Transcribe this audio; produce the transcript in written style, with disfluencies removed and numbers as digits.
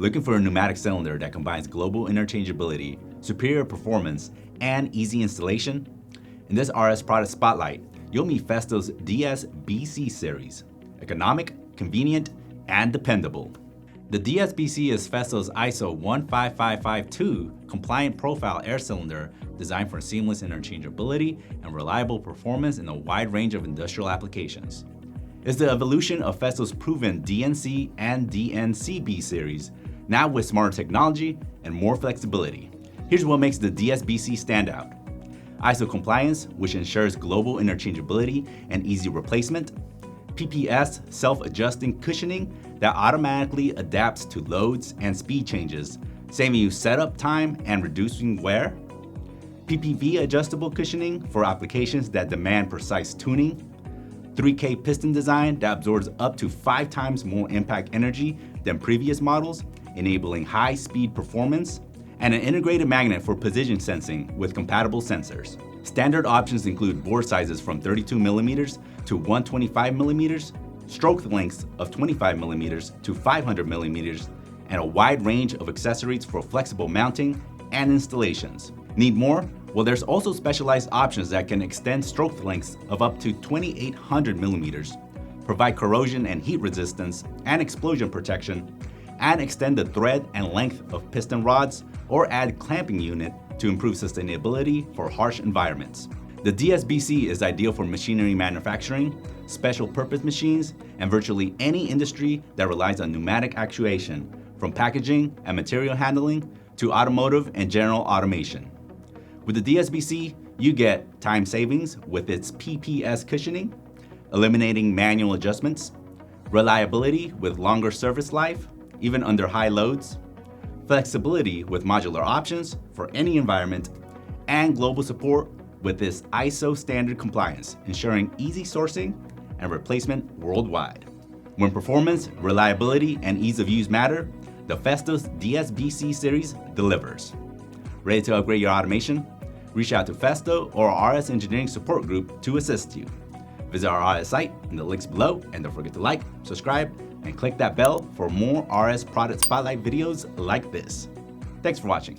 Looking for a pneumatic cylinder that combines global interchangeability, superior performance, and easy installation? In this RS product spotlight, you'll meet Festo's DSBC Series. Economic, convenient, and dependable. The DSBC is Festo's ISO 15552 compliant profile air cylinder designed for seamless interchangeability and reliable performance in a wide range of industrial applications. It's the evolution of Festo's proven DNC and DNCB series, now with smarter technology and more flexibility. Here's what makes the DSBC stand out. ISO compliance, which ensures global interchangeability and easy replacement. PPS self-adjusting cushioning that automatically adapts to loads and speed changes, saving you setup time and reducing wear. PPV adjustable cushioning for applications that demand precise tuning. 3K piston design that absorbs up to 5 times more impact energy than previous models, enabling high-speed performance. And an integrated magnet for position sensing with compatible sensors. Standard options include bore sizes from 32mm to 125mm, stroke lengths of 25mm to 500mm, and a wide range of accessories for flexible mounting and installations. Need more? Well, there's also specialized options that can extend stroke lengths of up to 2800mm, provide corrosion and heat resistance and explosion protection, and extend the thread and length of piston rods, or add clamping unit to improve sustainability for harsh environments. The DSBC is ideal for machinery manufacturing, special purpose machines, and virtually any industry that relies on pneumatic actuation, from packaging and material handling to automotive and general automation. With the DSBC, you get time savings with its PPS cushioning, eliminating manual adjustments, reliability with longer service life, even under high loads, flexibility with modular options for any environment, and global support with this ISO standard compliance, ensuring easy sourcing and replacement worldwide. When performance, reliability, and ease of use matter, the Festo's DSBC series delivers. Ready to upgrade your automation? Reach out to Festo or our RS Engineering Support Group to assist you. Visit our RS site in the links below, and don't forget to like, subscribe, and click that bell for more RS product spotlight videos like this. Thanks for watching.